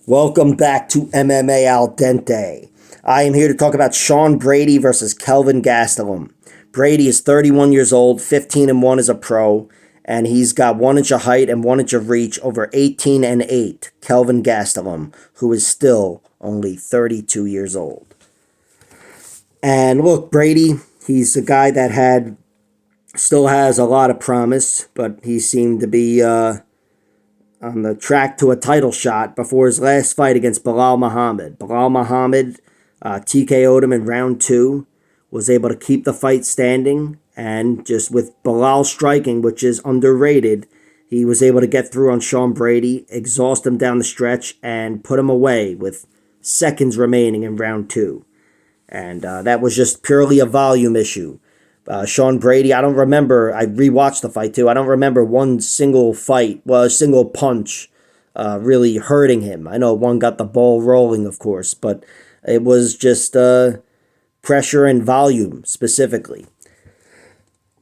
Welcome back to MMA Al Dente. I am here to talk about Sean Brady versus Kelvin Gastelum. Brady is 31 years old, 15-1 as a pro, and he's got 1 inch of height and 1 inch of reach over 18-8. Kelvin Gastelum, who is still only 32 years old. And look, Brady, he's a guy that still has a lot of promise, but he seemed to be on the track to a title shot before his last fight against Belal Muhammad. Belal Muhammad TKO'd him in round 2, was able to keep the fight standing, and just with Belal striking, which is underrated, he was able to get through on Sean Brady, exhaust him down the stretch, and put him away with seconds remaining in round 2. And that was just purely a volume issue. Sean Brady, I don't remember. I rewatched the fight too. I don't remember one single single punch really hurting him. I know one got the ball rolling, of course, but it was just pressure and volume specifically.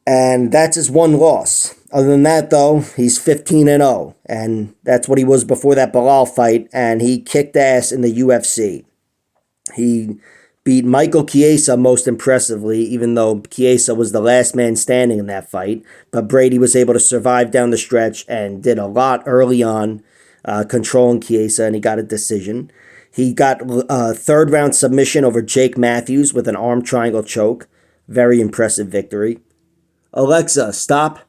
And that's his one loss. Other than that, though, he's 15-0, and that's what he was before that Belal fight, and he kicked ass in the UFC. He beat Michael Chiesa most impressively, even though Chiesa was the last man standing in that fight. But Brady was able to survive down the stretch and did a lot early on, controlling Chiesa, and he got a decision. He got a third-round submission over Jake Matthews with an arm triangle choke. Very impressive victory. Alexa, stop.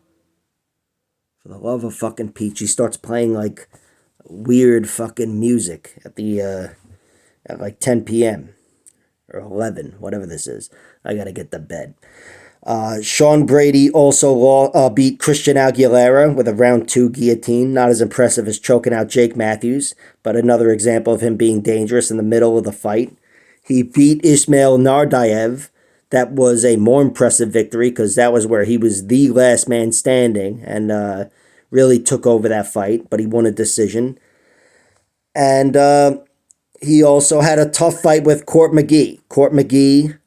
For the love of fucking Pete, she starts playing like weird fucking music at like 10 p.m. or 11, whatever this is. I gotta get to bed. Sean Brady also beat Christian Aguilera with a round 2 guillotine. Not as impressive as choking out Jake Matthews, but another example of him being dangerous in the middle of the fight. He beat Ismail Nardayev. That was a more impressive victory because that was where he was the last man standing and really took over that fight, but he won a decision. And he also had a tough fight with Court McGee. Court McGee,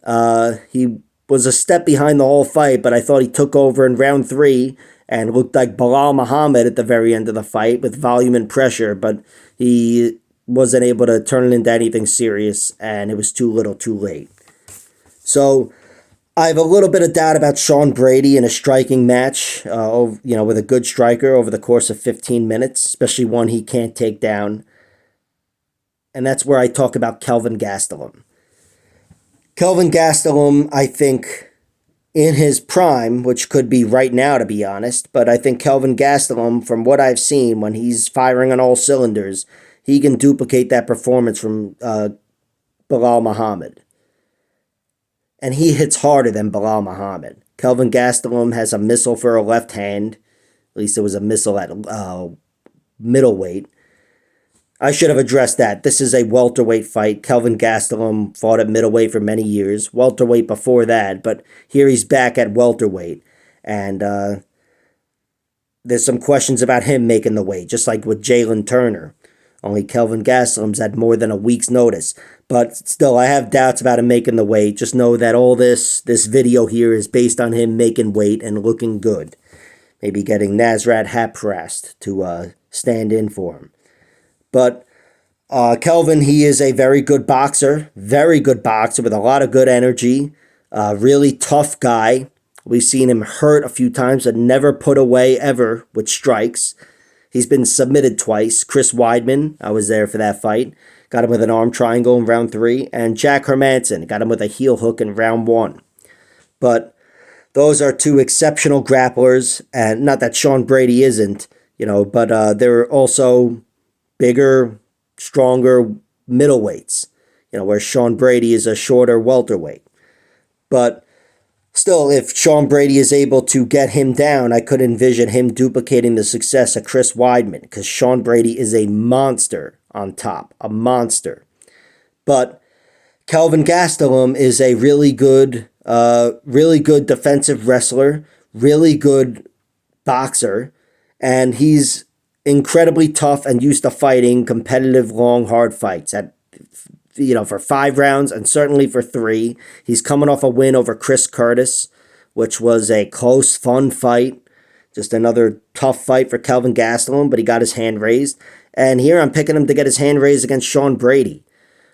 he was a step behind the whole fight, but I thought he took over in round 3 and looked like Belal Muhammad at the very end of the fight with volume and pressure, but he wasn't able to turn it into anything serious, and it was too little too late. So I have a little bit of doubt about Sean Brady in a striking match, with a good striker over the course of 15 minutes, especially one he can't take down. And that's where I talk about Kelvin Gastelum. Kelvin Gastelum, I think, in his prime, which could be right now to be honest, but I think Kelvin Gastelum, from what I've seen, when he's firing on all cylinders, he can duplicate that performance from Belal Muhammad. And he hits harder than Belal Muhammad. Kelvin Gastelum has a missile for a left hand. At least it was a missile at middleweight. I should have addressed that. This is a welterweight fight. Kelvin Gastelum fought at middleweight for many years. Welterweight before that, but here he's back at welterweight. And there's some questions about him making the weight, just like with Jalen Turner. Only Kelvin Gastelum's had more than a week's notice. But still, I have doubts about him making the weight. Just know that all this video here is based on him making weight and looking good. Maybe getting Nasrat Haqparast to stand in for him. But Kelvin, he is a very good boxer with a lot of good energy, really tough guy. We've seen him hurt a few times but never put away ever with strikes. He's been submitted twice. Chris Weidman, I was there for that fight, got him with an arm triangle in round 3, and Jack Hermanson got him with a heel hook in round 1. But those are two exceptional grapplers, and not that Sean Brady isn't, but they're also bigger, stronger middleweights, where Sean Brady is a shorter welterweight. But still, if Sean Brady is able to get him down, I could envision him duplicating the success of Chris Weidman, because Sean Brady is a monster on top, a monster. But Kelvin Gastelum is a really good defensive wrestler, really good boxer, and he's incredibly tough and used to fighting competitive, long, hard fights for 5 rounds and certainly for 3. He's coming off a win over Chris Curtis, which was a close, fun fight. Just another tough fight for Kelvin Gastelum, but he got his hand raised. And here I'm picking him to get his hand raised against Sean Brady.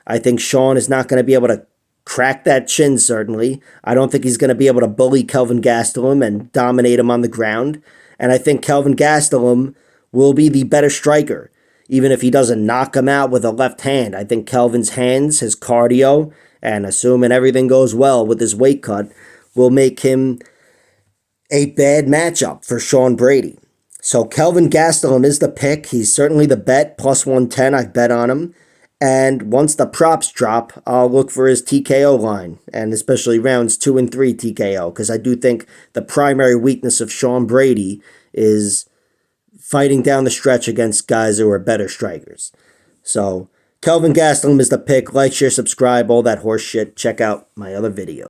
I think Sean is not going to be able to crack that chin, certainly. I don't think he's going to be able to bully Kelvin Gastelum and dominate him on the ground. And I think Kelvin Gastelum will be the better striker. Even if he doesn't knock him out with a left hand, I think Kelvin's hands, his cardio, and assuming everything goes well with his weight cut, will make him a bad matchup for Sean Brady. So Kelvin Gastelum is the pick. He's certainly the bet, plus 110. I bet on him. And once the props drop, I'll look for his TKO line, and especially rounds 2 and 3 TKO, because I do think the primary weakness of Sean Brady is fighting down the stretch against guys who are better strikers. So Kelvin Gastelum is the pick. Like, share, subscribe, all that horse shit. Check out my other video.